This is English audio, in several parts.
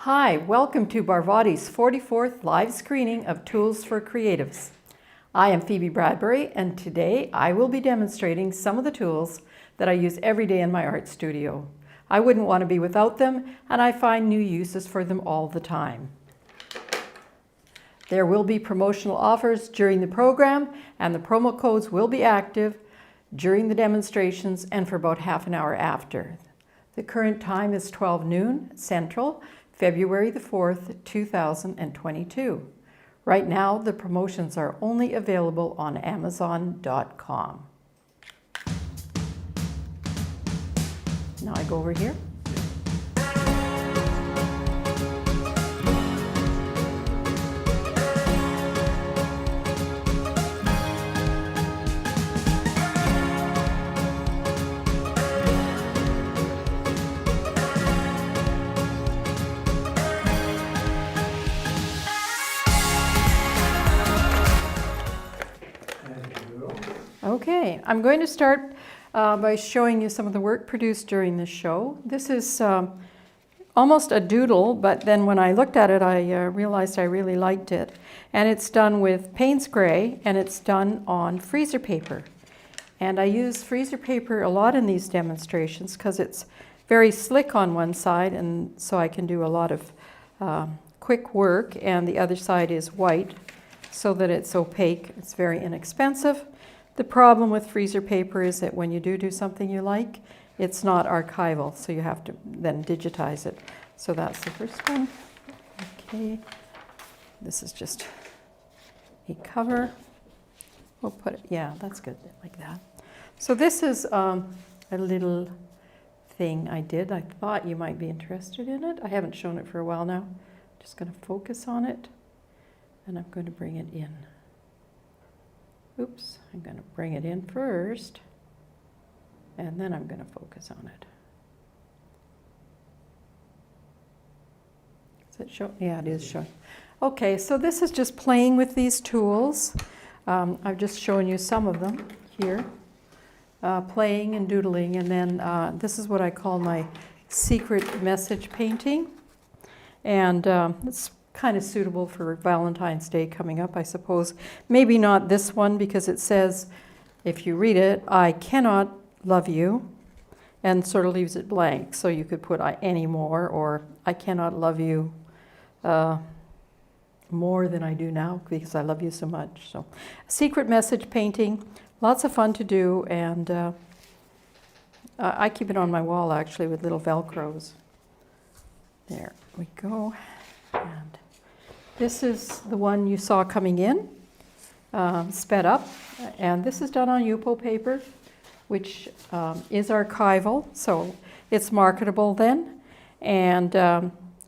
Hi, welcome to Barvotti's 44th live screening of Tools for Creatives. I am Phoebe Bradbury, and today I will be demonstrating some of the tools that I use every day in my art studio. I wouldn't want to be without them, and I find new uses for them all the time. There will be promotional offers during the program, and the promo codes will be active during the demonstrations and for about half an hour after. The current time is 12 noon Central, February the 4th, 2022. Right now, the promotions are only available on amzn.to. Now I go over here. Okay, I'm going to start by showing you some of the work produced during this show. This is almost a doodle, but then when I looked at it, I realized I really liked it. And it's done with Payne's Gray, and it's done on freezer paper. And I use freezer paper a lot in these demonstrations because it's very slick on one side, and so I can do a lot of quick work, and the other side is white so that it's opaque. It's very inexpensive. The problem with freezer paper is that when you do something you like, it's not archival, so you have to then digitize it. So that's the first one. Okay, this is just a cover. We'll put it, yeah, that's good, like that. So this is a little thing I did. I thought you might be interested in it. I haven't shown it for a while now. I'm just going to focus on it, and I'm going to bring it in. Oops, I'm going to bring it in first, and then I'm going to focus on it. Is it showing? Yeah, it is showing. Okay, so this is just playing with these tools. I've just shown you some of them here, playing and doodling, and then this is what I call my secret message painting, and it's kind of suitable for Valentine's Day coming up, I suppose. Maybe not this one, because it says, if you read it, I cannot love you, and sort of leaves it blank. So you could put any more, or I cannot love you more than I do now because I love you so much. So secret message painting, lots of fun to do, and I keep it on my wall actually with little Velcros. There we go. And this is the one you saw coming in, sped up, and this is done on Yupo paper, which is archival, so it's marketable then. And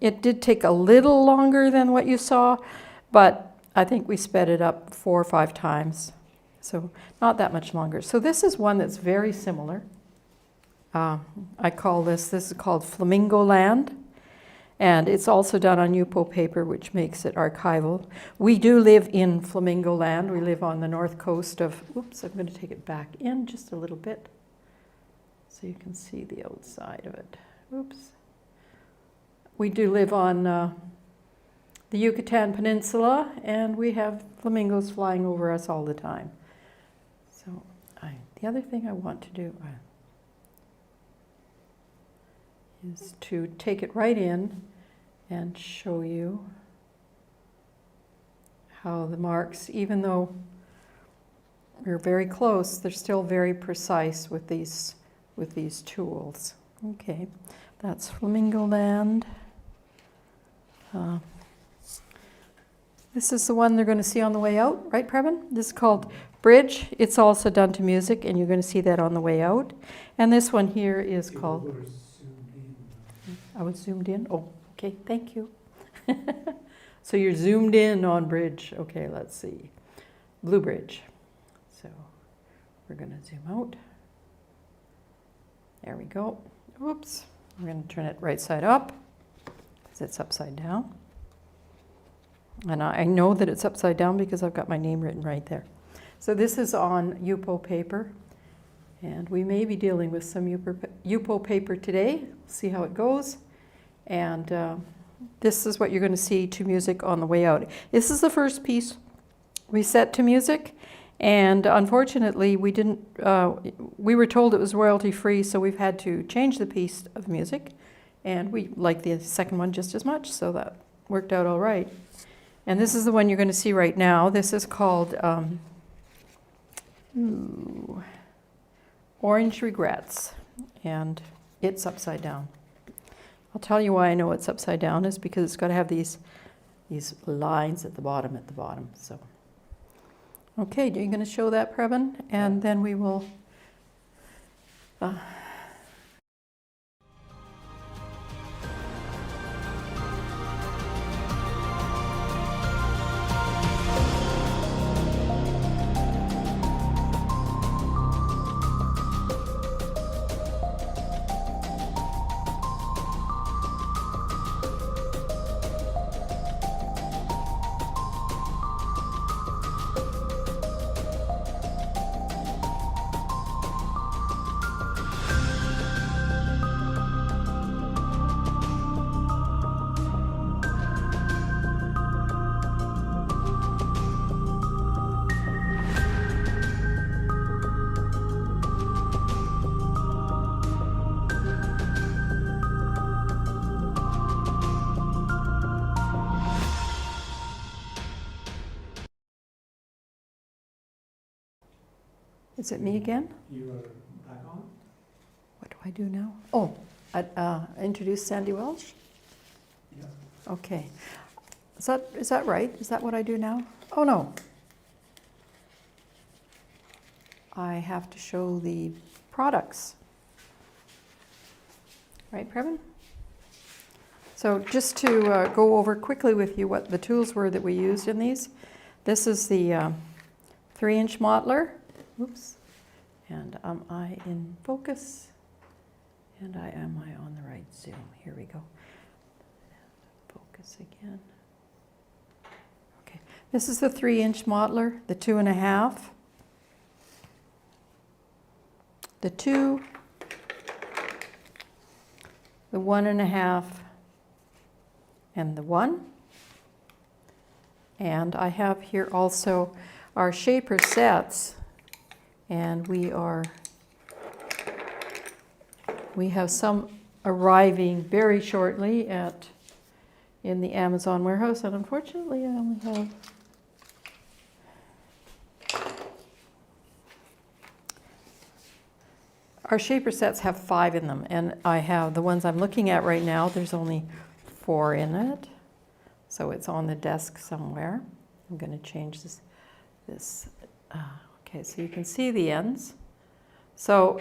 it did take a little longer than what you saw, but I think we sped it up 4 or 5 times. So not that much longer. So this is one that's very similar. I call this is called Flamingo Land. And it's also done on Yupo paper, which makes it archival. We do live in Flamingo Land. We live on the north coast of, oops, I'm going to take it back in just a little bit so you can see the outside of it. Oops. We do live on the Yucatan Peninsula, and we have flamingos flying over us all the time. So the other thing I want to do is to take it right in and show you how the marks, even though we're very close, they're still very precise with these tools. Okay, that's Flamingo Land. This is the one they're going to see on the way out, right, Previn? This is called Bridge. It's also done to music, and you're going to see that on the way out. And this one here is called... I was zoomed in? Oh, okay, thank you. So you're zoomed in on Bridge. Okay, let's see. Blue Bridge. So we're going to zoom out. There we go. Oops. I'm going to turn it right side up because it's upside down. And I know that it's upside down because I've got my name written right there. So this is on Yupo paper. And we may be dealing with some Yupo paper today. See how it goes. And this is what you're going to see to music on the way out. This is the first piece we set to music. And unfortunately, we didn't. We were told it was royalty free, so we've had to change the piece of music. And we like the second one just as much, so that worked out all right. And this is the one you're going to see right now. This is called Orange Regrets, and it's upside down. I'll tell you why I know it's upside down is because it's got to have these lines at the bottom. So, okay, are you going to show that, Previn? And then we will. Is it me again? You are back on? What do I do now? Oh, introduce Sandy Welsh? Yeah. Okay. Is that right? Is that what I do now? Oh, no. I have to show the products. Right, Previn? So just to go over quickly with you what the tools were that we used in these. This is the 3-inch modeler. Oops. And am I in focus? And am I on the right zoom? Here we go. Focus again. Okay. This is the 3-inch modeler, the 2.5, the 2, the 1.5, and the 1. And I have here also our shaper sets. And we have some arriving very shortly in the Amazon warehouse, and unfortunately I only have our shaper sets have 5 in them, and I have the ones I'm looking at right now, there's only 4 in it, so it's on the desk somewhere. I'm going to change this. Okay, so you can see the ends. So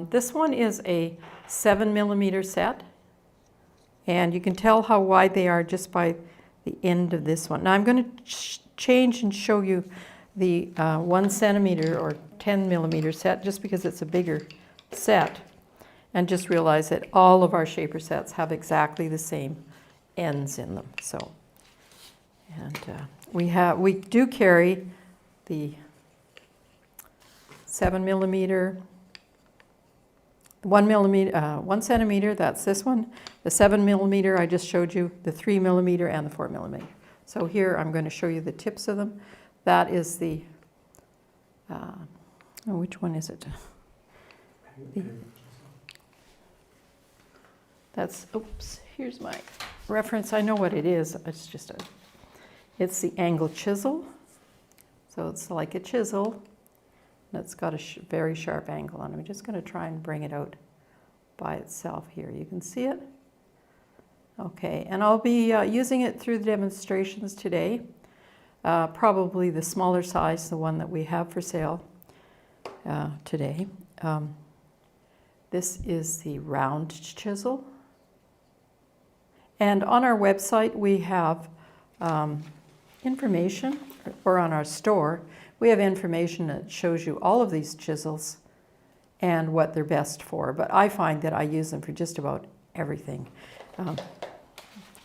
this one is a 7mm set, and you can tell how wide they are just by the end of this one. Now I'm going to change and show you the 1 centimeter or 10 millimeter set just because it's a bigger set, and just realize that all of our shaper sets have exactly the same ends in them. So, and we do carry the 7 millimeter, 1 centimeter, that's this one. The 7 millimeter I just showed you, the 3 millimeter and the 4 millimeter. So here I'm going to show you the tips of them. That is the, which one is it? That's, oops, here's my reference. I know what it is. It's the angle chisel. So it's like a chisel, and it's got a very sharp angle on it. I'm just going to try and bring it out by itself here. You can see it. Okay, and I'll be using it through the demonstrations today. Probably the smaller size, the one that we have for sale today. This is the round chisel. And on our website we have information, or on our store, we have information that shows you all of these chisels and what they're best for. But I find that I use them for just about everything.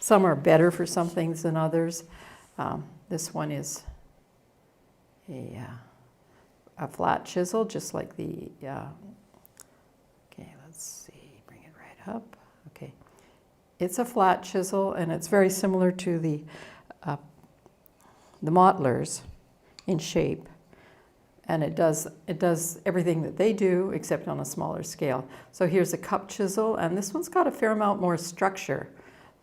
Some are better for some things than others. This one is a flat chisel, just like the, okay, let's see, bring it right up. Okay, it's a flat chisel, and it's very similar to the Mottlers in shape, and it does everything that they do except on a smaller scale. So here's a cup chisel, and this one's got a fair amount more structure,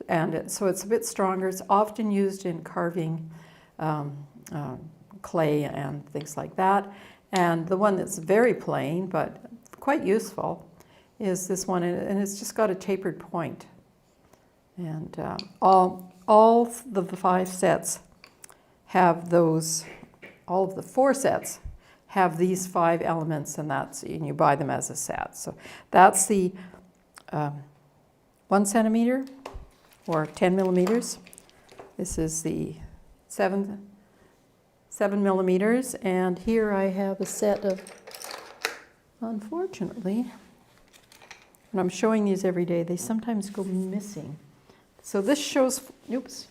and so it's a bit stronger. It's often used in carving clay and things like that. And the one that's very plain but quite useful is this one, and it's just got a tapered point. And all of the 5 sets have those, all of the 4 sets have these 5 elements, and you buy them as a set. So that's the 1 centimeter or 10 millimeters. This is the 7 millimeters, and here I have a set of, unfortunately, and I'm showing these every day, they sometimes go missing. So this shows, oops,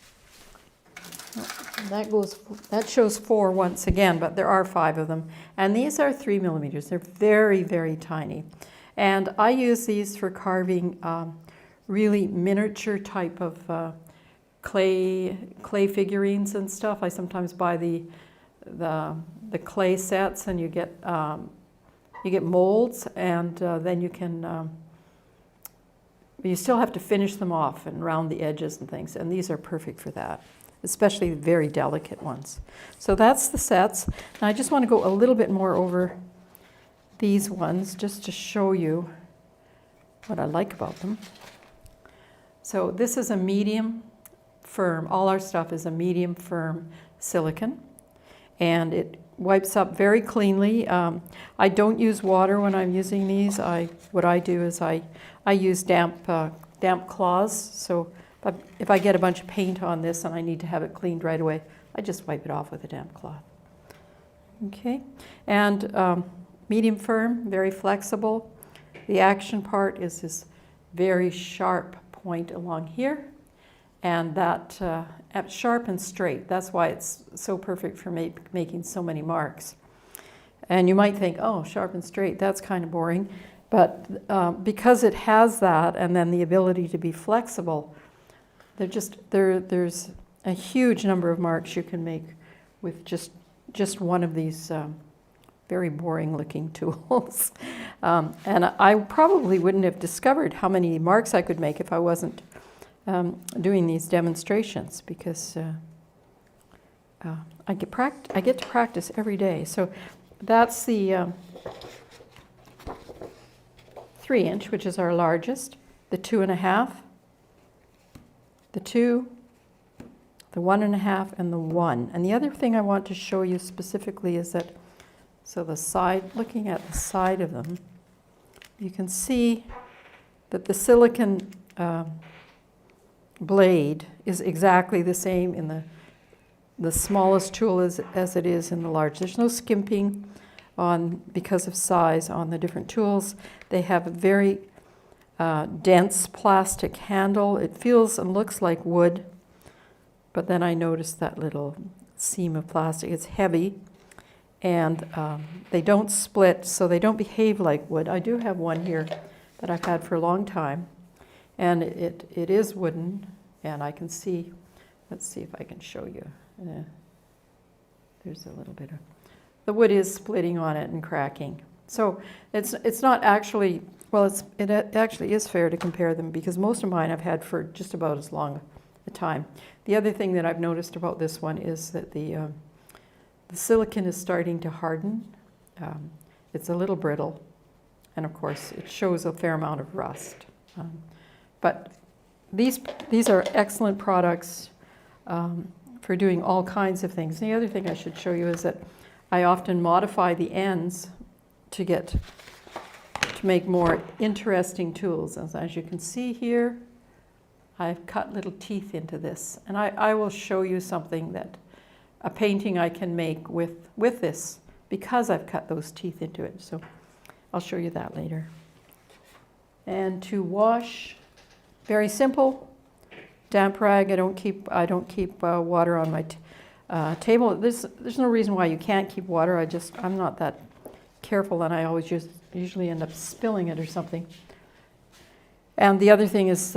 that shows 4 once again, but there are 5 of them. And these are 3 millimeters. They're very, very tiny. And I use these for carving really miniature type of clay figurines and stuff. I sometimes buy the clay sets, and you get molds, and then you can, you still have to finish them off and round the edges and things, and these are perfect for that, especially very delicate ones. So that's the sets. Now I just want to go a little bit more over these ones just to show you what I like about them. So this is a medium firm, all our stuff is a medium firm silicone, and it wipes up very cleanly. I don't use water when I'm using these. What I do is I use damp cloths. So if I get a bunch of paint on this and I need to have it cleaned right away, I just wipe it off with a damp cloth. Okay, and medium firm, very flexible. The action part is this very sharp point along here, and that sharp and straight. That's why it's so perfect for making so many marks. And you might think, oh, sharp and straight, that's kind of boring. But because it has that, and then the ability to be flexible, there's a huge number of marks you can make with just one of these very boring looking tools. And I probably wouldn't have discovered how many marks I could make if I wasn't doing these demonstrations, because I get to practice every day. So that's the 3-inch, which is our largest, the 2.5, the 2, the 1.5, and the 1. And the other thing I want to show you specifically is that, so the side, looking at the side of them, you can see that the silicone blade is exactly the same in the smallest tool as it is in the large. There's no skimping on because of size on the different tools. They have a very dense plastic handle. It feels and looks like wood, but then I noticed that little seam of plastic. It's heavy, and they don't split, so they don't behave like wood. I do have one here that I've had for a long time, and it is wooden, and I can see, let's see if I can show you. There's a little bit of, the wood is splitting on it and cracking. So it's not actually, well, it actually is fair to compare them, because most of mine I've had for just about as long a time. The other thing that I've noticed about this one is that the silicone is starting to harden. It's a little brittle, and of course it shows a fair amount of rust. But these are excellent products for doing all kinds of things. And the other thing I should show you is that I often modify the ends to make more interesting tools. As you can see here, I've cut little teeth into this, and I will show you something a painting I can make with this, because I've cut those teeth into it. So I'll show you that later. And to wash, very simple. Damp rag. I don't keep water on my table. There's no reason why you can't keep water. I'm not that careful, and I always usually end up spilling it or something. And the other thing is,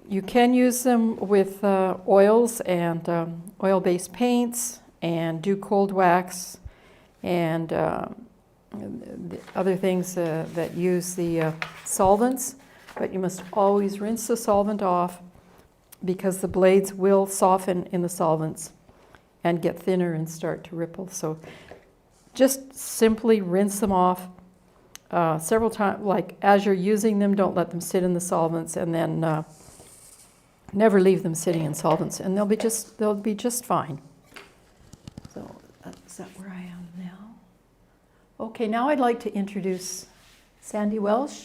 you can use them with oils and oil-based paints, and do cold wax, and the other things that use the solvents. But you must always rinse the solvent off, because the blades will soften in the solvents and get thinner and start to ripple. So just simply rinse them off several times. Like as you're using them, don't let them sit in the solvents, and then never leave them sitting in solvents, and they'll be just fine. So is that where I am now? Okay, now I'd like to introduce Sandy Welsh.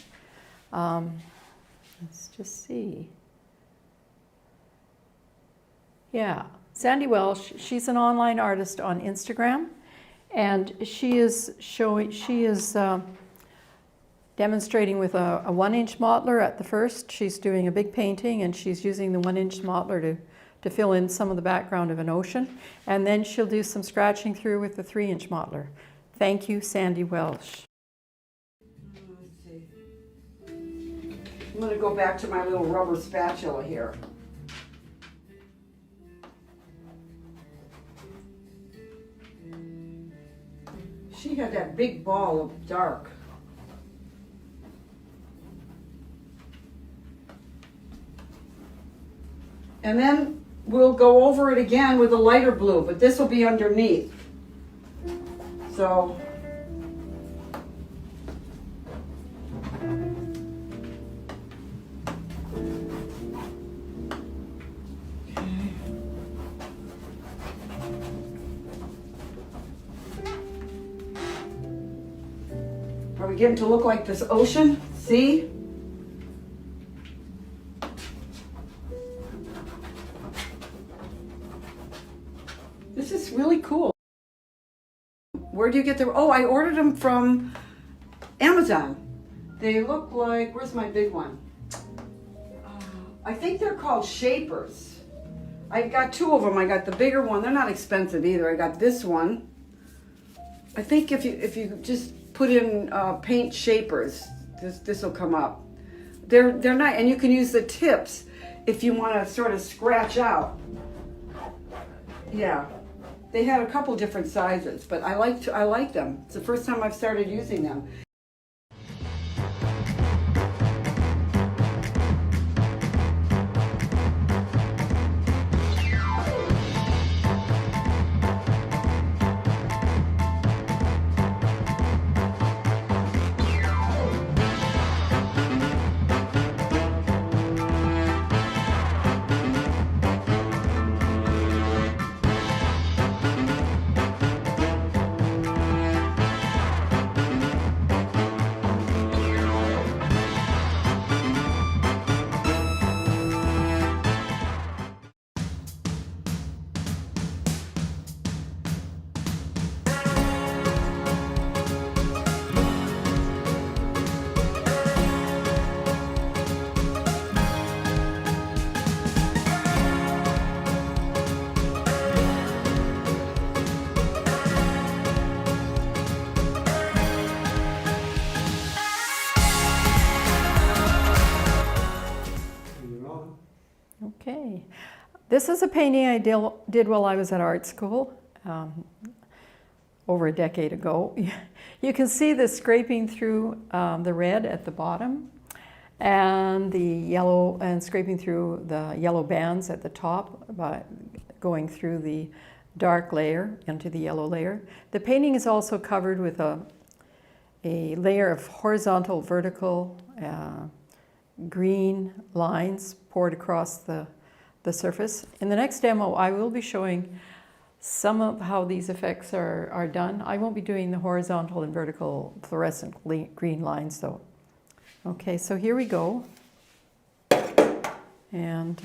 Let's just see. Yeah, Sandy Welsh, she's an online artist on Instagram, and she is demonstrating with a 1-inch modeler at the first. She's doing a big painting, and she's using the 1-inch modeler to fill in some of the background of an ocean, and then she'll do some scratching through with the 3-inch modeler. Thank you, Sandy Welsh. Let's see. I'm going to go back to my little rubber spatula here. She had that big ball of dark. And then we'll go over it again with a lighter blue, but this will be underneath. So are we getting to look like this ocean? See? This is really cool. Where do you get them? Oh, I ordered them from Amazon. They look like, where's my big one? I think they're called shapers. I got 2 of them. I got the bigger one. They're not expensive either. I got this one. I think if you just put in paint shapers, this will come up. They're nice, and you can use the tips if you want to sort of scratch out. Yeah, they had a couple different sizes, but I like them. It's the first time I've started using them. Okay, this is a painting I did while I was at art school over a decade ago. You can see the scraping through the red at the bottom and the yellow, and scraping through the yellow bands at the top by going through the dark layer into the yellow layer. The painting is also covered with a layer of horizontal, vertical, green lines poured across the surface. In the next demo, I will be showing some of how these effects are done. I won't be doing the horizontal and vertical fluorescent green lines though. Okay, so here we go. And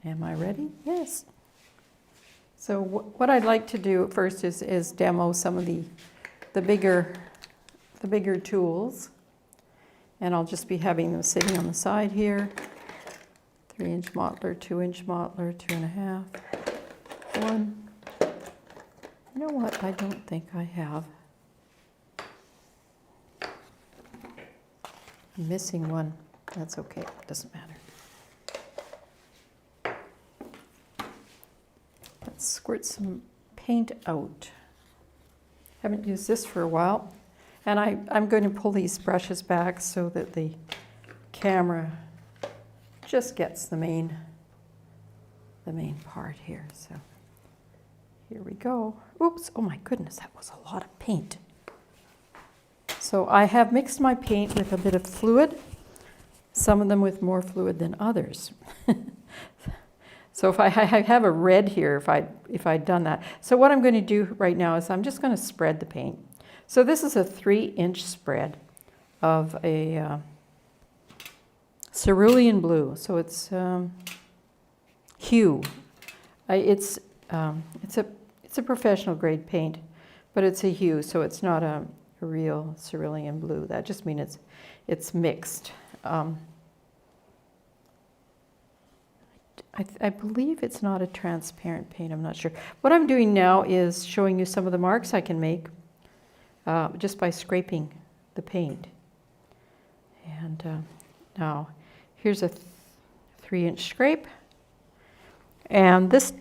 am I ready? Yes. So what I'd like to do first is demo some of the bigger tools. And I'll just be having them sitting on the side here. 3-inch modeler, 2-inch modeler, 2.5, 1. You know what? I don't think I have. I'm missing one. That's okay. It doesn't matter. Let's squirt some paint out. Haven't used this for a while. And I'm going to pull these brushes back so that the camera just gets the main part here. So here we go. Oops, oh my goodness, that was a lot of paint. So I have mixed my paint with a bit of fluid, some of them with more fluid than others. So if I have a red here, if I'd done that. So what I'm going to do right now is I'm just going to spread the paint. So this is a 3-inch spread of a cerulean blue. So it's hue. It's a professional grade paint, but it's a hue, so it's not a real cerulean blue. That just means it's mixed. I believe it's not a transparent paint. I'm not sure. What I'm doing now is showing you some of the marks I can make just by scraping the paint. And now here's a 3-inch scrape, and this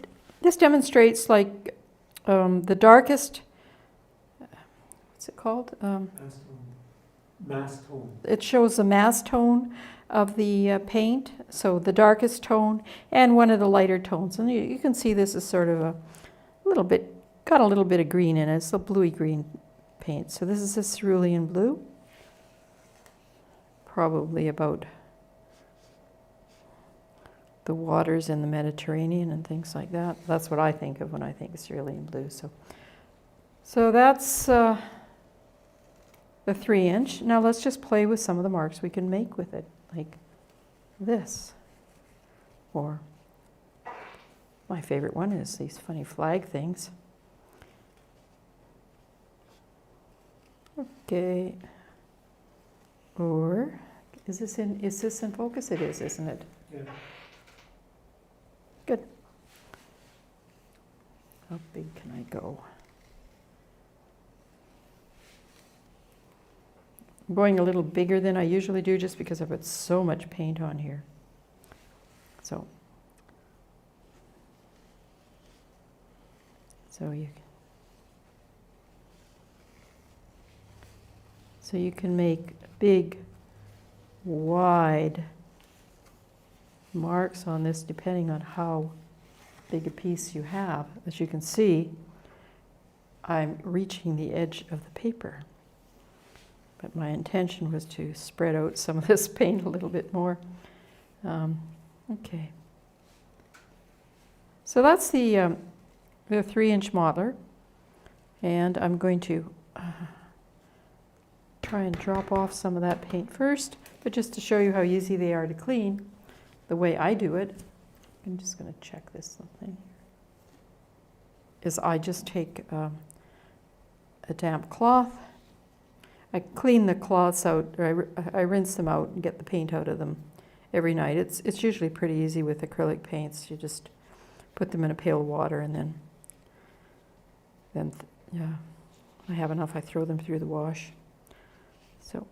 demonstrates like the darkest. What's it called? Mass tone. It shows the mass tone of the paint, so the darkest tone and one of the lighter tones. And you can see this is sort of got a little bit of green in it. It's a bluey green paint. So this is a cerulean blue, probably about the waters in the Mediterranean and things like that. That's what I think of when I think of cerulean blue. So that's the 3-inch. Now let's just play with some of the marks we can make with it, like this. Or my favorite one is these funny flag things. Okay. Or is this in focus? It is, isn't it? Yeah. Good. How big can I go? I'm going a little bigger than I usually do just because I've got so much paint on here. So you can make big, wide marks on this depending on how big a piece you have. As you can see, I'm reaching the edge of the paper. But my intention was to spread out some of this paint a little bit more. Okay. So that's the 3-inch modeler. And I'm going to try and drop off some of that paint first. But just to show you how easy they are to clean, the way I do it, I'm just going to check this thing, is I just take a damp cloth. I clean the cloths out, or I rinse them out and get the paint out of them every night. It's usually pretty easy with acrylic paints. You just put them in a pail of water, and then I have enough. I throw them through the wash. So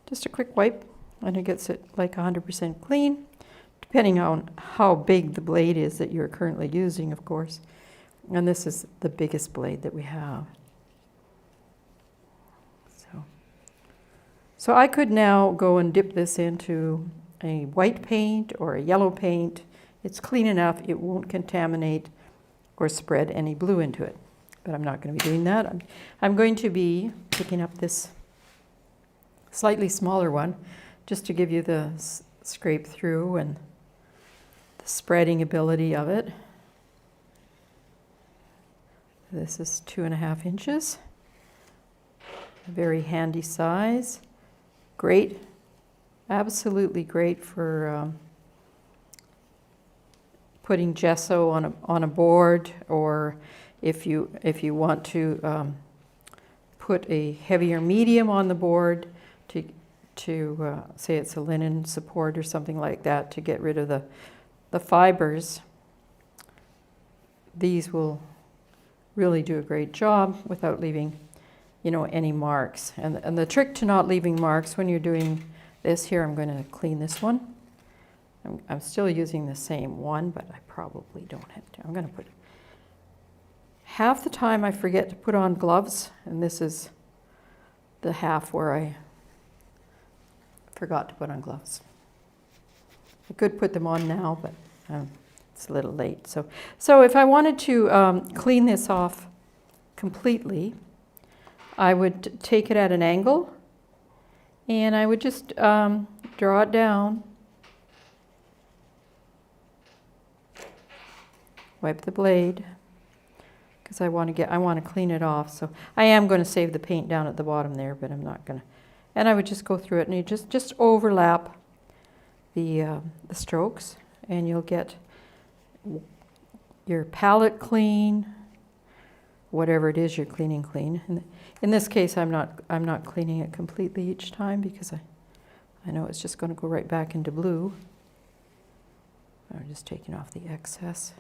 just a quick wipe, and it gets it like 100% clean. To depending on how big the blade is that you're currently using, of course. And this is the biggest blade that we have. So I could now go and dip this into a white paint or a yellow paint. It's clean enough, it won't contaminate or spread any blue into it. But I'm not going to be doing that. I'm going to be picking up this slightly smaller one just to give you the scrape through and the spreading ability of it. This is 2.5 inches. A very handy size. Great, absolutely great for putting gesso on a board, or if you want to put a heavier medium on the board to say it's a linen support or something like that, to get rid of the fibers. These will really do a great job without leaving, you know, any marks. And the trick to not leaving marks when you're doing this here, I'm going to clean this one. I'm still using the same one, but I probably don't have to. I'm going to put, half the time I forget to put on gloves, and this is the half where I forgot to put on gloves. I could put them on now, but it's a little late. So if I wanted to clean this off completely, I would take it at an angle, and I would just draw it down, wipe the blade, because I want to clean it off. So I am going to save the paint down at the bottom there, but I'm not going to. And I would just go through it, and you just overlap the strokes, and you'll get your palette clean, whatever it is you're cleaning clean. And in this case, I'm not cleaning it completely each time, because I know it's just going to go right back into blue. I'm just taking off the excess.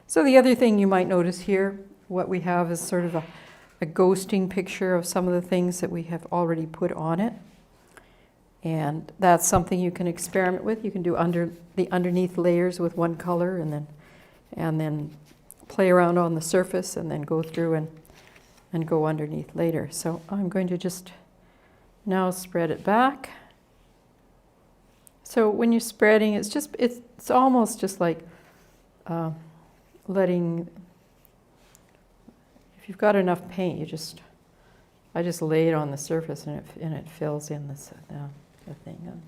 So the other thing you might notice here, what we have is sort of a ghosting picture of some of the things that we have already put on it. And that's something you can experiment with. You can do underneath layers with one color, and then play around on the surface, and then go through and go underneath later. So I'm going to just now spread it back. So when you're spreading, it's almost just like letting, if you've got enough paint, I just lay it on the surface, and it fills in the thing.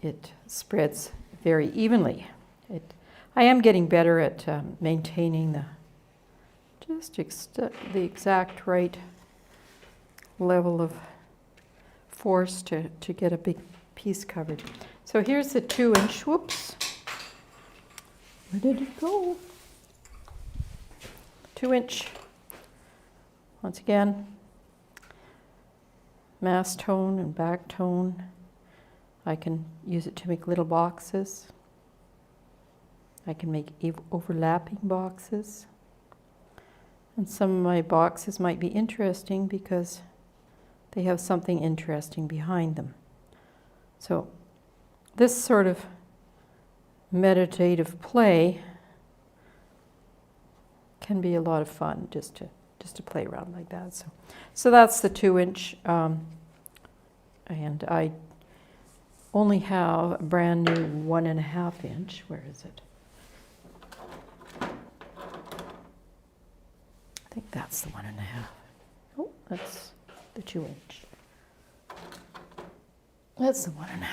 It spreads very evenly. I am getting better at maintaining the exact right level of force to get a big piece covered. So here's the 2-inch. Whoops. Where did it go? 2-inch. Once again, mass tone and back tone. I can use it to make little boxes. I can make overlapping boxes. And some of my boxes might be interesting because they have something interesting behind them. So this sort of meditative play can be a lot of fun, just to play around like that. So that's the 2-inch, and I only have a brand new 1.5 inch. Where is it? I think that's the 1.5. Oh, that's the 2-inch. That's the 1.5.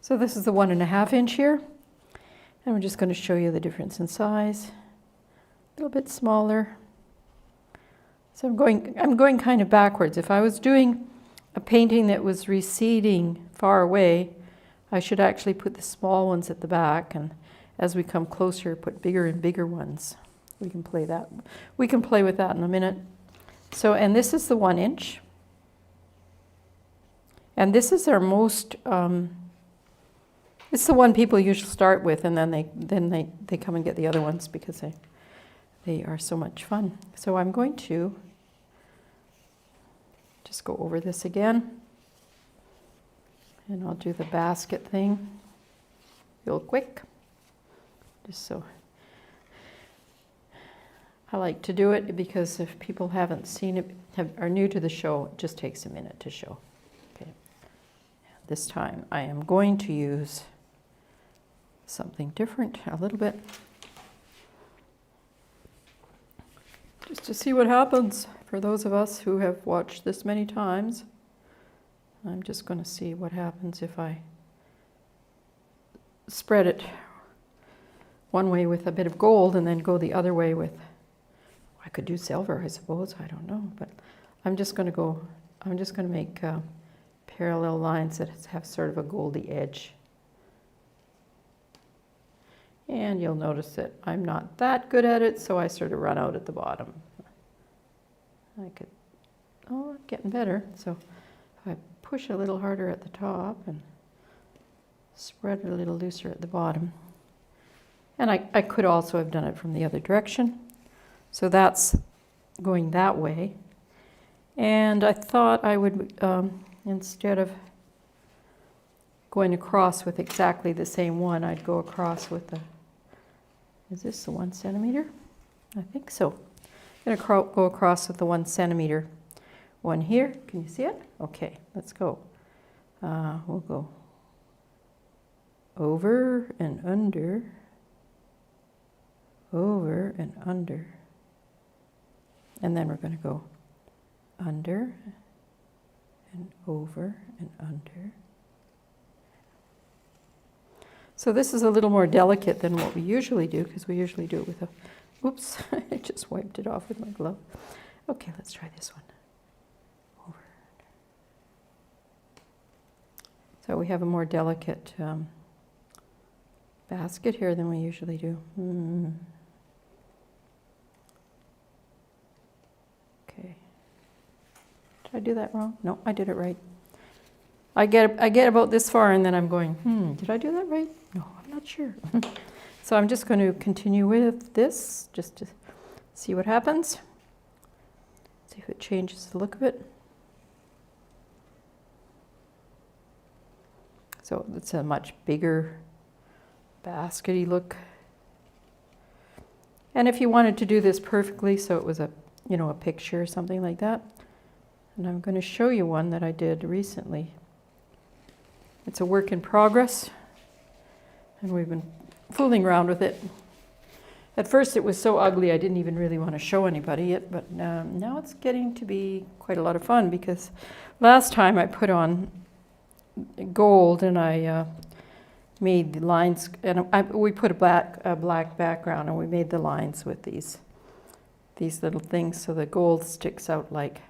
So this is the 1.5 inch here, and we're just going to show you the difference in size. A little bit smaller. So I'm going kind of backwards. If I was doing a painting that was receding far away, I should actually put the small ones at the back, and as we come closer, put bigger and bigger ones. We can play that. We can play with that in a minute. So, and this is the 1 inch. And this is our most, it's the one people usually start with, and then they come and get the other ones because they are so much fun. So I'm going to just go over this again. And I'll do the basket thing real quick, just so. I like to do it because if people haven't seen it, are new to the show, it just takes a minute to show. Okay. This time I am going to use something different a little bit, just to see what happens. For those of us who have watched this many times, I'm just going to see what happens if I spread it one way with a bit of gold and then go the other way with, I could do silver, I suppose, I don't know, but I'm just going to make parallel lines that have sort of a goldy edge. And you'll notice that I'm not that good at it, so I sort of run out at the bottom. I'm getting better. So if I push a little harder at the top and spread it a little looser at the bottom. And I could also have done it from the other direction. So that's going that way. And I thought I would, instead of going across with exactly the same one, I'd go across with the, is this the 1 centimeter? I think so. I'm going to go across with the 1 centimeter one here. Can you see it? Okay, let's go. We'll go over and under, over and under. And then we're going to go under and over and under. So this is a little more delicate than what we usually do, because we usually do it with a, oops, I just wiped it off with my glove. Okay, let's try this one. Over. So we have a more delicate basket here than we usually do. Okay. Did I do that wrong? No, I did it right. I get about this far and then I'm going, did I do that right? No, I'm not sure. So I'm just going to continue with this just to see what happens. See if it changes the look of it. So it's a much bigger baskety look. And if you wanted to do this perfectly, so it was a, a picture or something like that. And I'm going to show you one that I did recently. It's a work in progress, and we've been fooling around with it. At first it was so ugly I didn't even really want to show anybody it, but now it's getting to be quite a lot of fun, because last time I put on gold and I made the lines, and we put a black background, and we made the lines with these little things, so the gold sticks out like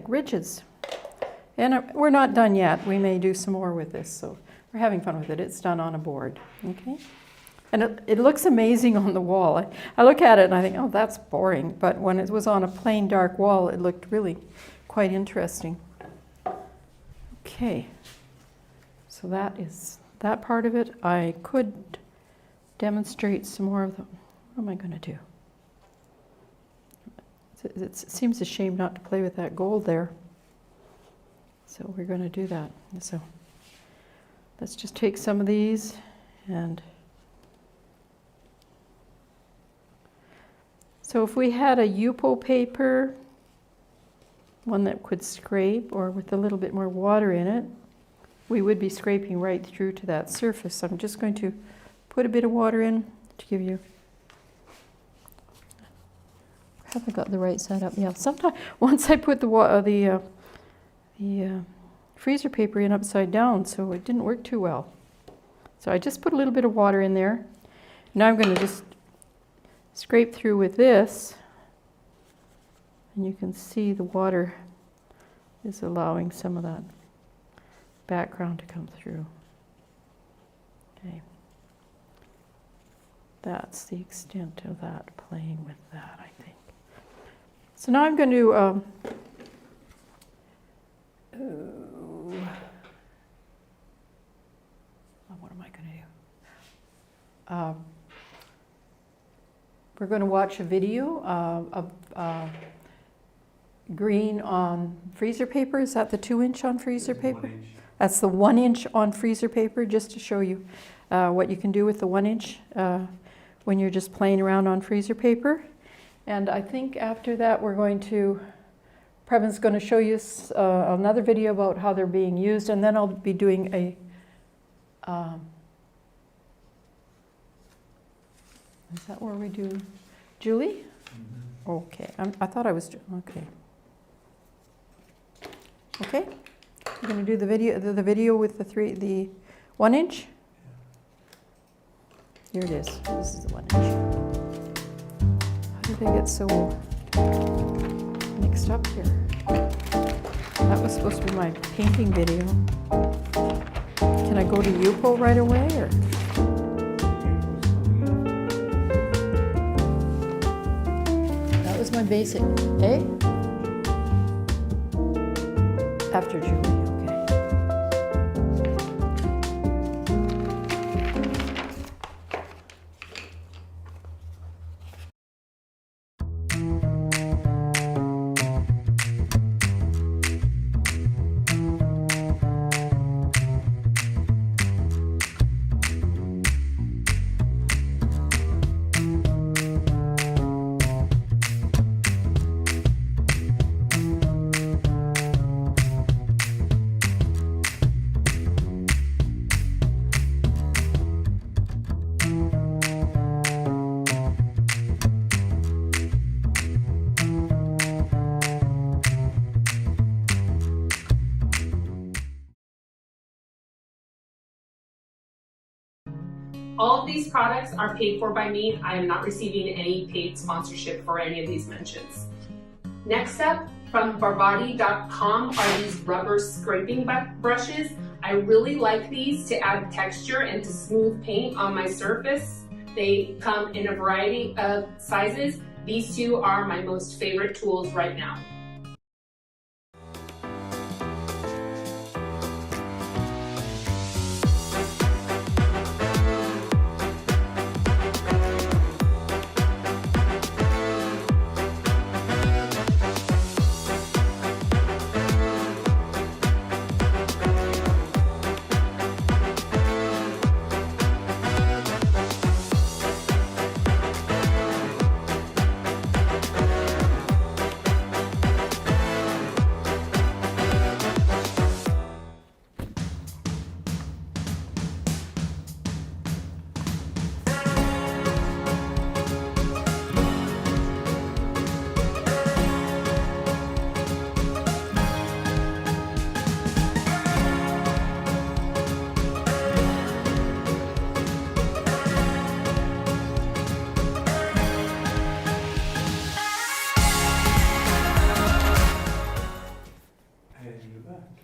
ridges. And we're not done yet. We may do some more with this, so we're having fun with it. It's done on a board, okay? And it looks amazing on the wall. I look at it and I think, oh, that's boring. But when it was on a plain dark wall, it looked really quite interesting. Okay, so that is that part of it. I could demonstrate some more of the, what am I going to do? It seems a shame not to play with that gold there. So we're going to do that. So let's just take some of these and so if we had a Yupo paper, one that could scrape or with a little bit more water in it, we would be scraping right through to that surface. So I'm just going to put a bit of water in to give you, I haven't got the right side up. Yeah, sometimes once I put the freezer paper in upside down, so it didn't work too well. So I just put a little bit of water in there. Now I'm going to just scrape through with this, and you can see the water is allowing some of that background to come through. Okay. That's the extent of that, playing with that, I think. So now I'm going to what am I going to do? We're going to watch a video of green on freezer paper. Is that the 2-inch on freezer paper? 1 inch. That's the 1-inch on freezer paper, just to show you what you can do with the 1-inch when you're just playing around on freezer paper. And I think after that we're going to, Previn's going to show you another video about how they're being used, and then I'll be doing a is that where we do Julie? Mhm. Okay, I thought I was, okay. Okay, we're going to do the video with the 1-inch. Here it is. This is the 1-inch. How did they get so mixed up here? That was supposed to be my painting video. Can I go to Yupo right away, or? That was my basic, eh? After Julie, okay. All of these products are paid for by me. I am not receiving any paid sponsorship for any of these mentions. Next up, from Barvotti.com are these rubber scraping brushes. I really like these to add texture and to smooth paint on my surface. They come in a variety of sizes. These two are my most favorite tools right now.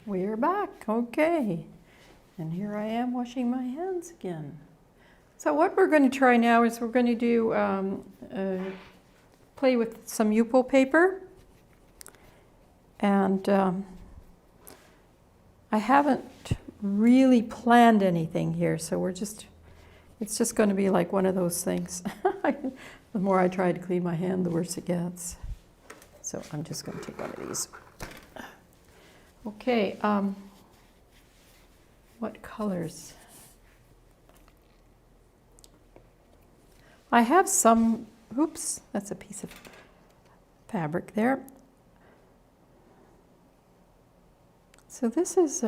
We're back, okay. And here I am washing my hands again. So what we're going to try now is we're going to do play with some Yupo paper. And I haven't really planned anything here, so it's just going to be like one of those things. The more I try to clean my hand, the worse it gets. So I'm just going to take one of these. Okay, what colors? I have some, oops, that's a piece of fabric there. So this is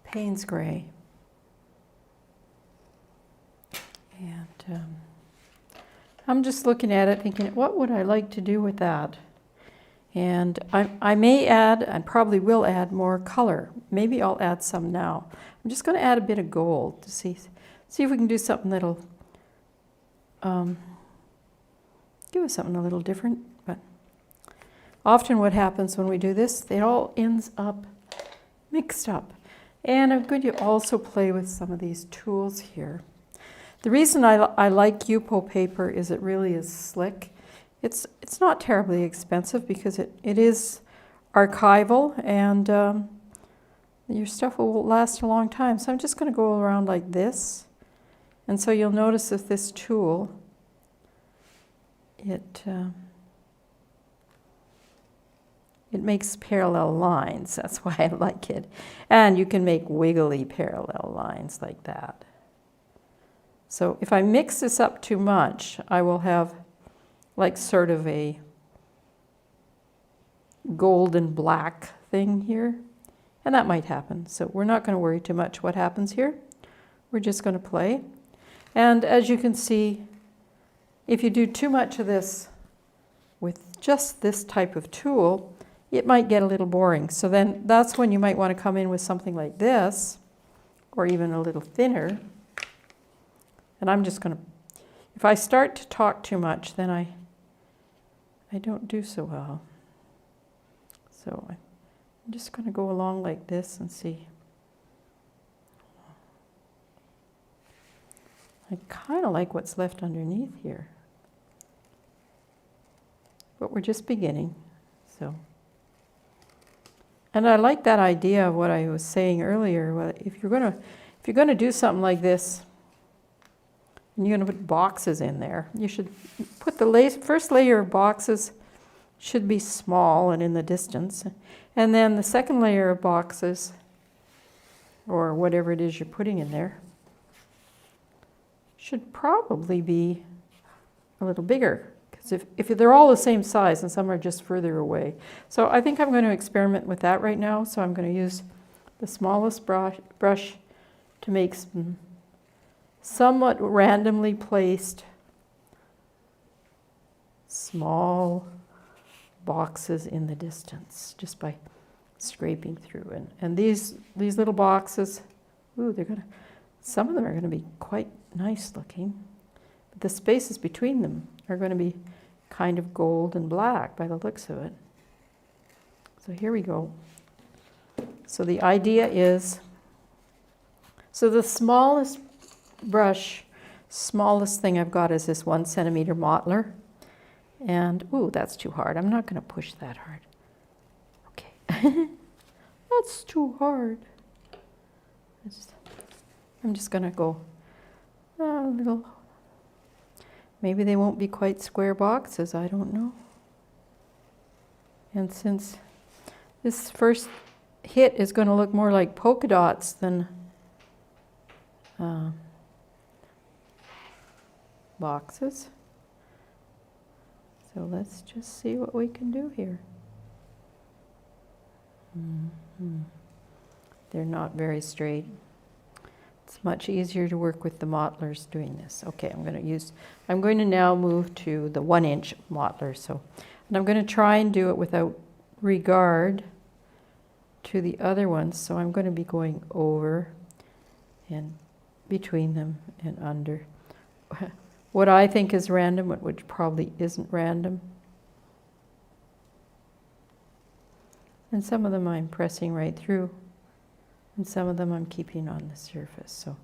Payne's Gray. And I'm just looking at it thinking, what would I like to do with that? And I may add, and probably will add, more color. Maybe I'll add some now. I'm just going to add a bit of gold to see if we can do something that'll give us something a little different. But often what happens when we do this, it all ends up mixed up. And I'm going to also play with some of these tools here. The reason I like Yupo paper is it really is slick. It's not terribly expensive because it is archival, and your stuff will last a long time. So I'm just going to go around like this. And so you'll notice with this tool, it It makes parallel lines, that's why I like it. And you can make wiggly parallel lines like that. So if I mix this up too much, I will have like sort of a gold and black thing here. And that might happen. So we're not going to worry too much what happens here. We're just going to play. And as you can see, if you do too much of this with just this type of tool, it might get a little boring. So then that's when you might want to come in with something like this, or even a little thinner. And I'm just going to, if I start to talk too much, then I don't do so well. So I'm just going to go along like this and see. I kind of like what's left underneath here. But we're just beginning, so. And I like that idea of what I was saying earlier. Well, if you're gonna do something like this, and you're gonna put boxes in there, you should put the first layer of boxes should be small and in the distance, and then the second layer of boxes, or whatever it is you're putting in there, should probably be a little bigger. Because if they're all the same size and some are just further away. So I think I'm going to experiment with that right now. So I'm going to use the smallest brush to make some somewhat randomly placed small boxes in the distance, just by scraping through. And these little boxes, ooh, some of them are going to be quite nice looking. But the spaces between them are going to be kind of gold and black by the looks of it. So here we go. So the idea is, so the smallest brush, smallest thing I've got is this 1 centimeter mottler. And, ooh, that's too hard. I'm not going to push that hard. Okay. That's too hard. I'm just going to go a little. Maybe they won't be quite square boxes, I don't know. And since this first hit is going to look more like polka dots than boxes, so let's just see what we can do here. They're not very straight. It's much easier to work with the mottlers doing this. Okay, I'm going to now move to the 1-inch mottler. And I'm going to try and do it without regard to the other ones. So I'm going to be going over and between them and under. What I think is random, which probably isn't random. And some of them I'm pressing right through. And some of them I'm keeping on the surface. So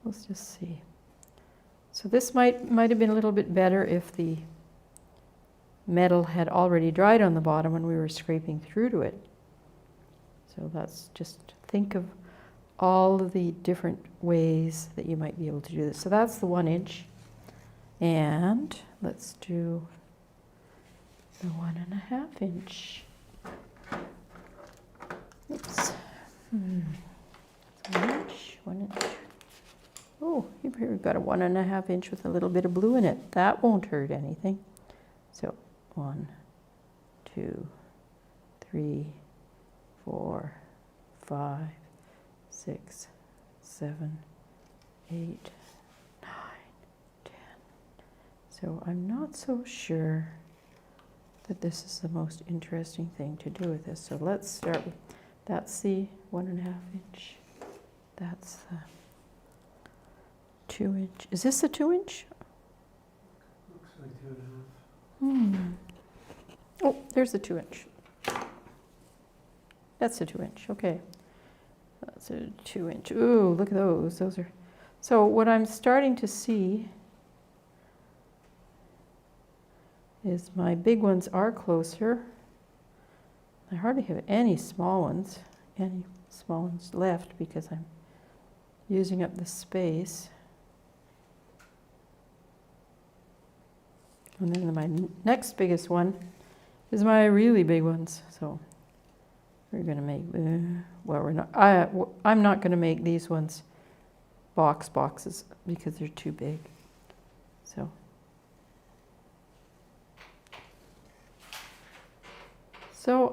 let's just see. So this might have been a little bit better if the metal had already dried on the bottom when we were scraping through to it. So that's just think of all of the different ways that you might be able to do this. So that's the 1-inch. And let's do the 1.5-inch. Oops. 1 inch. Oh, here we've got a 1.5-inch with a little bit of blue in it. That won't hurt anything. So 1, 2, 3, 4, 5, 6, 7, 8, 9, 10. So I'm not so sure that this is the most interesting thing to do with this. So let's start with, that's the 1.5-inch. That's the 2-inch. Is this a 2-inch? Looks like 2.5. Oh, there's the 2-inch. That's a 2-inch, okay. That's a 2-inch. Ooh, look at those. Those are. So what I'm starting to see is my big ones are closer. I hardly have any small ones left because I'm using up the space. And then my next biggest one is my really big ones. So we're going to make, well, we're not, I'm not going to make these ones boxes because they're too big. So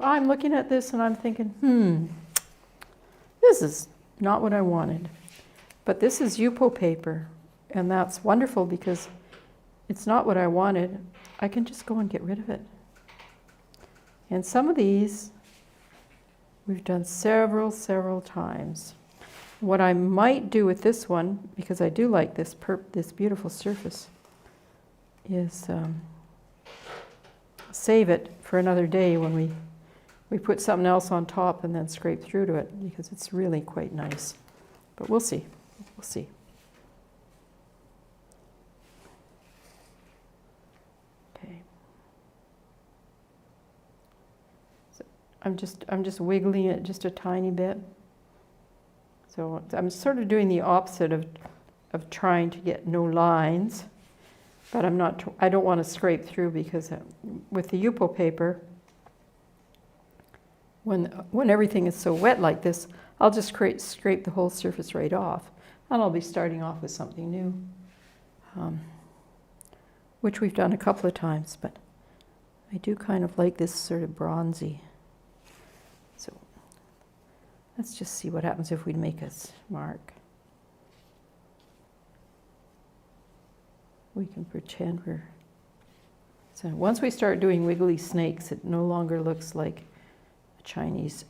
I'm looking at this and I'm thinking, this is not what I wanted. But this is Yupo paper, and that's wonderful because it's not what I wanted. I can just go and get rid of it. And some of these we've done several times. What I might do with this one, because I do like this beautiful surface, is save it for another day when we put something else on top and then scrape through to it, because it's really quite nice. But we'll see. We'll see. Okay. So I'm just wiggling it just a tiny bit. So I'm sort of doing the opposite of trying to get no lines, but I don't want to scrape through, because with the Yupo paper, when everything is so wet like this, I'll just scrape the whole surface right off, and I'll be starting off with something new, which we've done a couple of times, but I do kind of like this sort of bronzy. So let's just see what happens if we make a mark. We can pretend we're... So once we start doing wiggly snakes, it no longer looks like a Chinese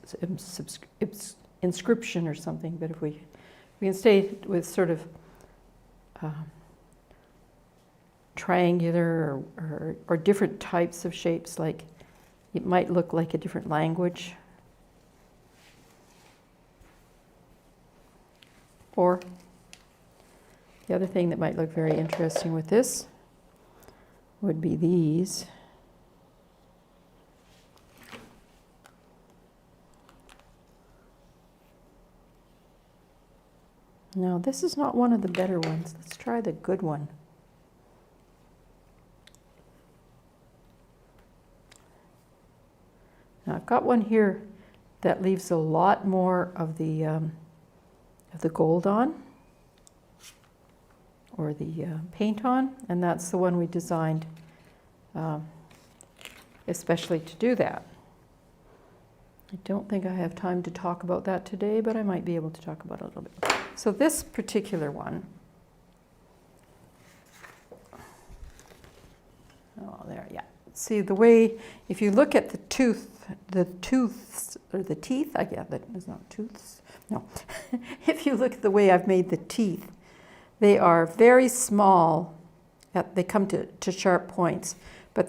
inscription or something, but if we can stay with sort of triangular or different types of shapes, like it might look like a different language. Or the other thing that might look very interesting with this would be these. Now, this is not one of the better ones. Let's try the good one. Now, I've got one here that leaves a lot more of the gold on, or the paint on, and that's the one we designed especially to do that. I don't think I have time to talk about that today, but I might be able to talk about it a little bit. So this particular one, oh, there, yeah. See, the way, if you look at the tooths, or the teeth, I get that, it's not tooths, no. If you look at the way I've made the teeth, they are very small, they come to sharp points, but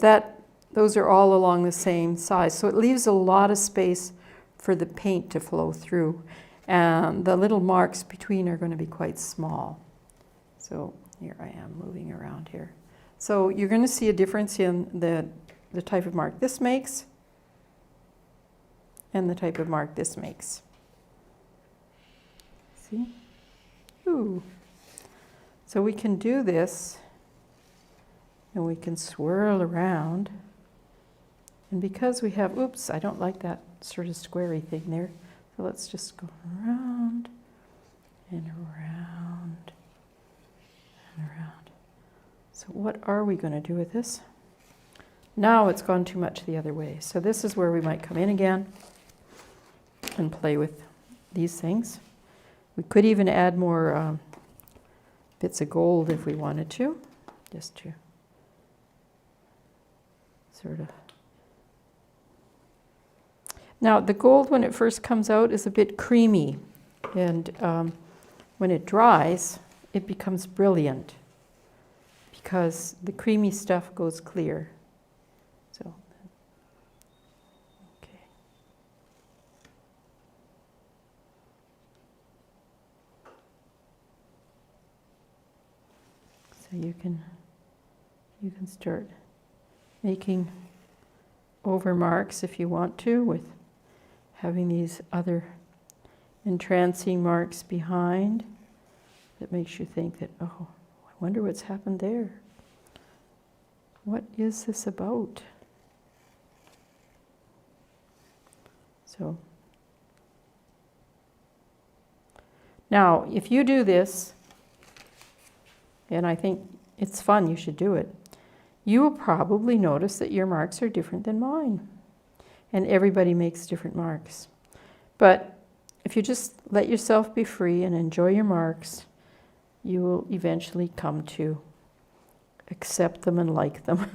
those are all along the same size. So it leaves a lot of space for the paint to flow through. And the little marks between are going to be quite small. So here I am moving around here. So you're going to see a difference in the type of mark this makes and the type of mark this makes. See? Ooh. So we can do this, and we can swirl around. And because we have, oops, I don't like that sort of squarey thing there. So let's just go around and around and around. So what are we going to do with this? Now it's gone too much the other way. So this is where we might come in again and play with these things. We could even add more bits of gold if we wanted to, just to sort of... Now, the gold, when it first comes out, is a bit creamy, and when it dries, it becomes brilliant, because the creamy stuff goes clear. So, okay. So you can start making over marks if you want to, with having these other entrancing marks behind that makes you think that, oh, I wonder what's happened there. What is this about? So now, if you do this, and I think it's fun, you should do it, you will probably notice that your marks are different than mine. And everybody makes different marks. But if you just let yourself be free and enjoy your marks, you will eventually come to accept them and like them.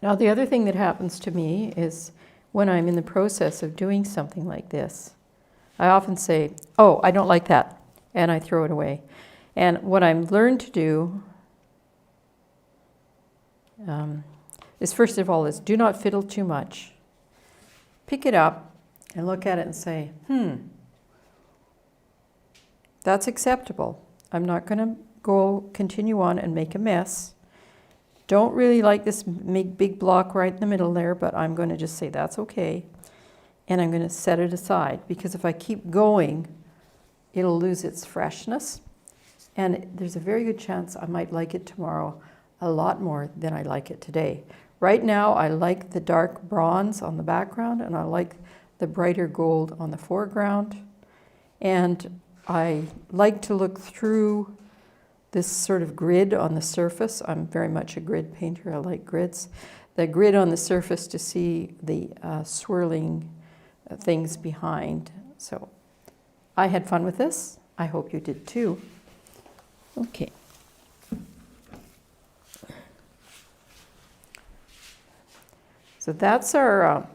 Now, the other thing that happens to me is when I'm in the process of doing something like this, I often say, oh, I don't like that, and I throw it away. And what I've learned to do is, first of all, is do not fiddle too much. Pick it up and look at it and say, that's acceptable. I'm not going to continue on and make a mess. Don't really like this big block right in the middle there, but I'm going to just say that's okay. And I'm going to set it aside, because if I keep going, it'll lose its freshness. And there's a very good chance I might like it tomorrow a lot more than I like it today. Right now, I like the dark bronze on the background, and I like the brighter gold on the foreground. And I like to look through this sort of grid on the surface. I'm very much a grid painter. I like grids. The grid on the surface to see the swirling things behind. So I had fun with this. I hope you did too. Okay. So that's our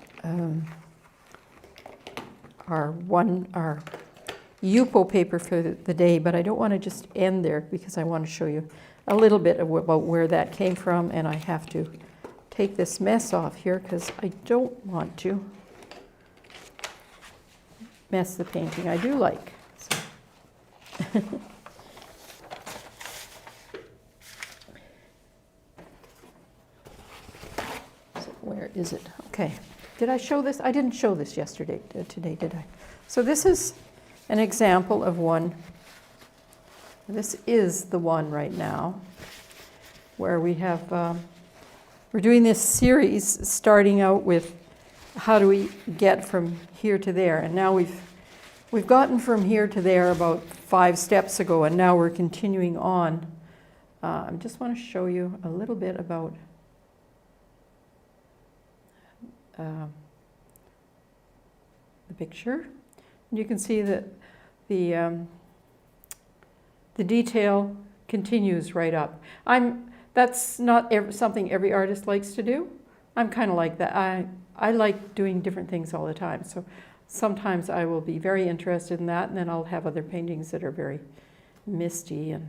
Yupo paper for the day, but I don't want to just end there, because I want to show you a little bit about where that came from, and I have to take this mess off here because I don't want to mess the painting I do like. So. So where is it? Okay. Did I show this? I didn't show this today, did I? So this is an example of one. This is the one right now where we have, we're doing this series starting out with how do we get from here to there. And now we've gotten from here to there about 5 steps ago, and now we're continuing on. I just want to show you a little bit about the picture. You can see that the detail continues right up. That's not something every artist likes to do. I'm kind of like that. I like doing different things all the time. So sometimes I will be very interested in that, and then I'll have other paintings that are very misty. And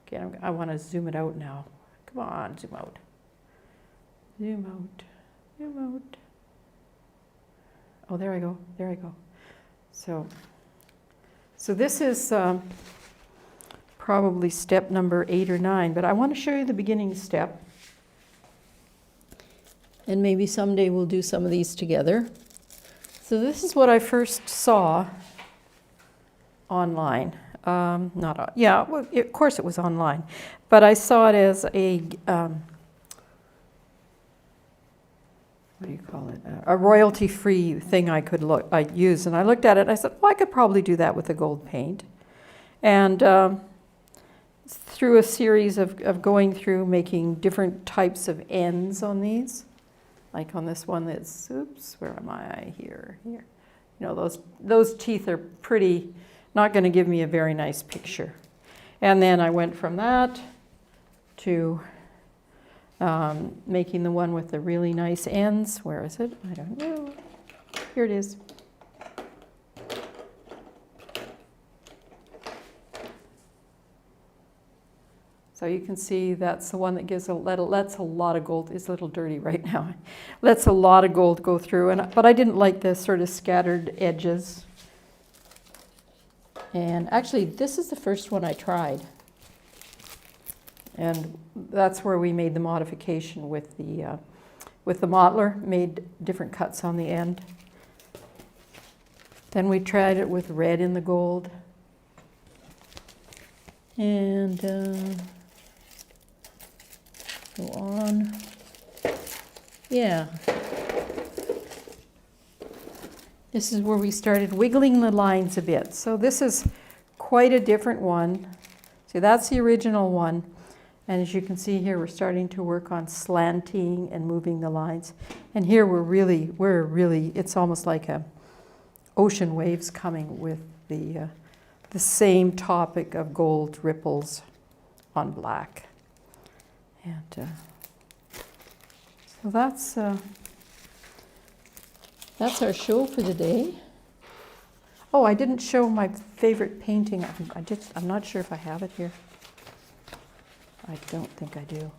okay, I want to zoom it out now. Come on, zoom out. Zoom out. Zoom out. Oh, there I go. There I go. So this is probably step number 8 or 9, but I want to show you the beginning step. And maybe someday we'll do some of these together. So this is what I first saw online. Well, of course it was online, but I saw it as a what do you call it? A royalty-free thing I'd use, and I looked at it and I said, well, I could probably do that with a gold paint. And through a series of going through making different types of ends on these, like on this one that's, oops, where am I? Here. You know, those teeth are pretty, not going to give me a very nice picture. And then I went from that to making the one with the really nice ends. Where is it? I don't know. Here it is. So you can see that's the one that lets a lot of gold. It's a little dirty right now. Lets a lot of gold go through, but I didn't like the sort of scattered edges. And actually, this is the first one I tried. And that's where we made the modification with the modeler, made different cuts on the end. Then we tried it with red in the gold. And on. Yeah. This is where we started wiggling the lines a bit. So this is quite a different one. See, that's the original one. And as you can see here, we're starting to work on slanting and moving the lines. And here we're really, it's almost like a ocean waves coming with the same topic of gold ripples on black. And so that's our show for the day. Oh, I didn't show my favorite painting. I'm not sure if I have it here. I don't think I do.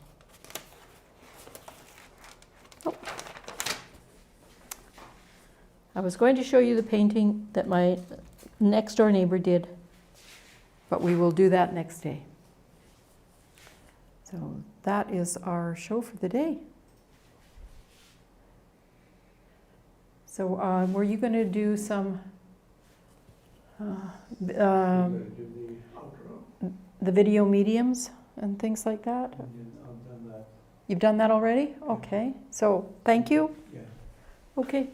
Oh. I was going to show you the painting that my next door neighbor did, but we will do that next day. So that is our show for the day. So were you going to do some Do the outro. the video mediums and things like that? I've done that. You've done that already? Okay. So thank you. Yeah. Okay.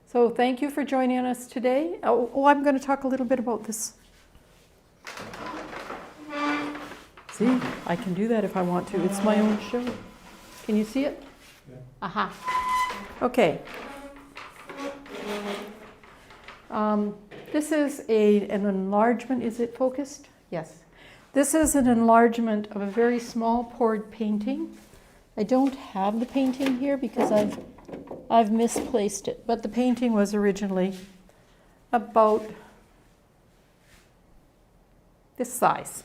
So thank you for joining us today. Oh, I'm going to talk a little bit about this. See, I can do that if I want to. It's my own show. Can you see it? Yeah. Aha. Okay. This is an enlargement. Is it focused? Yes. This is an enlargement of a very small poured painting. I don't have the painting here because I've misplaced it, but the painting was originally about this size.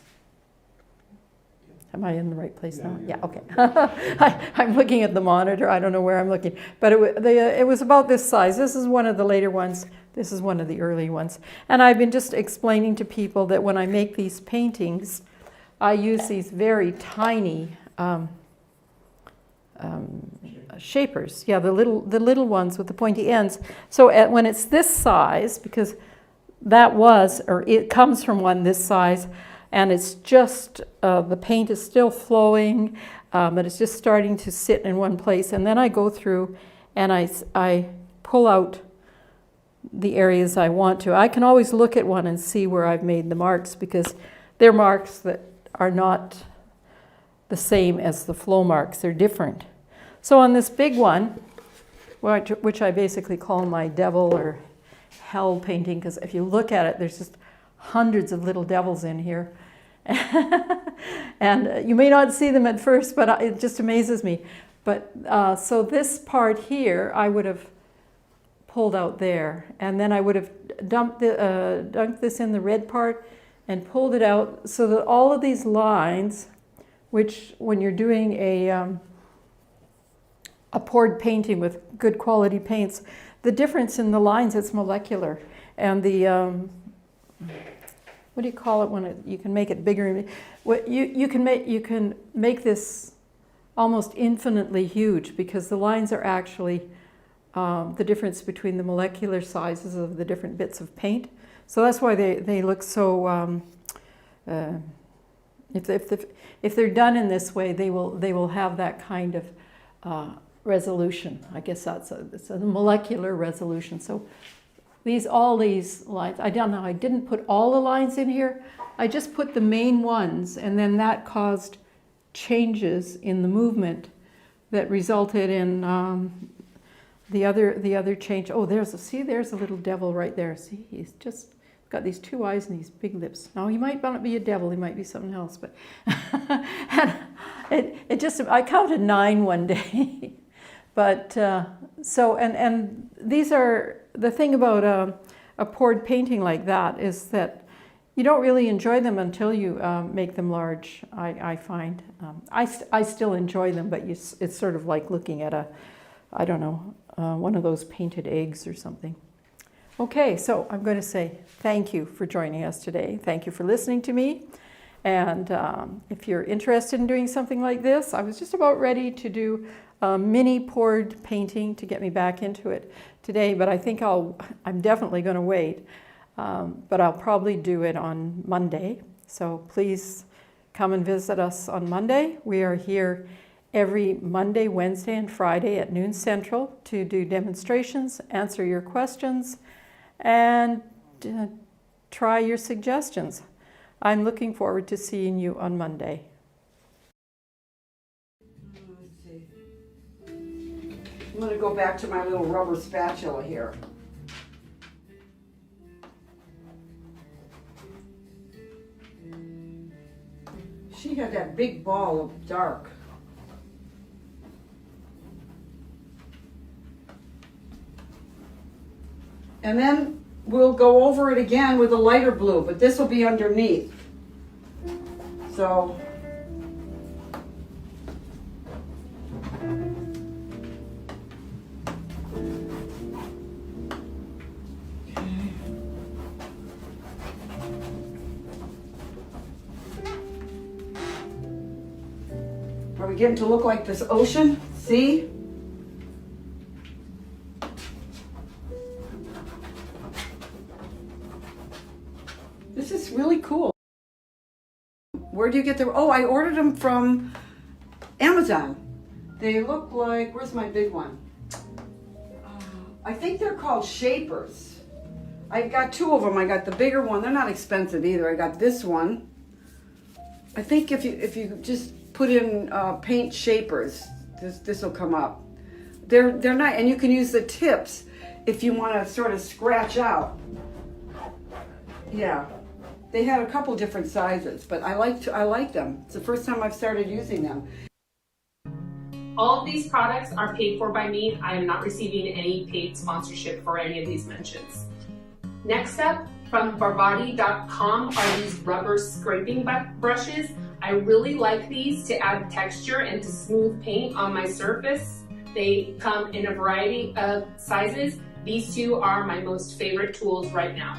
Am I in the right place now? Yeah, okay. I'm looking at the monitor. I don't know where I'm looking. But it was about this size. This is one of the later ones. This is one of the early ones. And I've been just explaining to people that when I make these paintings, I use these very tiny shapers. Yeah, the little ones with the pointy ends. So when it's this size, because it comes from one this size, and it's just, the paint is still flowing, but it's just starting to sit in one place. And then I go through and I pull out the areas I want to. I can always look at one and see where I've made the marks because they're marks that are not the same as the flow marks. They're different. So on this big one, which I basically call my devil or hell painting, because if you look at it, there's just hundreds of little devils in here. And you may not see them at first, but it just amazes me. But so this part here, I would have pulled out there, and then I would have dumped this in the red part and pulled it out so that all of these lines, which when you're doing a poured painting with good quality paints, the difference in the lines, it's molecular. And the, what do you call it when you can make it bigger? You can make this almost infinitely huge because the lines are actually the difference between the molecular sizes of the different bits of paint. So that's why they look so, if they're done in this way, they will have that kind of resolution. I guess it's a molecular resolution. So all these lines, I don't know, I didn't put all the lines in here. I just put the main ones, and then that caused changes in the movement that resulted in the other change. Oh, there's a little devil right there. See, he's just got these two eyes and these big lips. Now, he might not be a devil, he might be something else, but and I counted 9 one day. But so, and these are, the thing about a poured painting like that is that you don't really enjoy them until you make them large, I find. I still enjoy them, but it's sort of like looking at I don't know, one of those painted eggs or something. Okay, so I'm going to say thank you for joining us today. Thank you for listening to me. And if you're interested in doing something like this, I was just about ready to do a mini poured painting to get me back into it today, but I think I'm definitely going to wait. But I'll probably do it on Monday. So please come and visit us on Monday. We are here every Monday, Wednesday, and Friday at noon Central to do demonstrations, answer your questions, and try your suggestions. I'm looking forward to seeing you on Monday. Let's see. I'm going to go back to my little rubber spatula here. She had that big ball of dark. And then we'll go over it again with a lighter blue, but this will be underneath. So are we getting to look like this ocean? See? This is really cool. Where do you get them? Oh, I ordered them from Amazon. They look like, where's my big one? I think they're called shapers. I got two of them. I got the bigger one. They're not expensive either. I got this one. I think if you just put in paint shapers, this will come up. They're not, and you can use the tips if you want to sort of scratch out. Yeah, they had a couple different sizes, but I like them. It's the first time I've started using them. All of these products are paid for by me. I am not receiving any paid sponsorship for any of these mentions. Next up, from Barvotti.com are these rubber scraping brushes. I really like these to add texture and to smooth paint on my surface. They come in a variety of sizes. These two are my most favorite tools right now.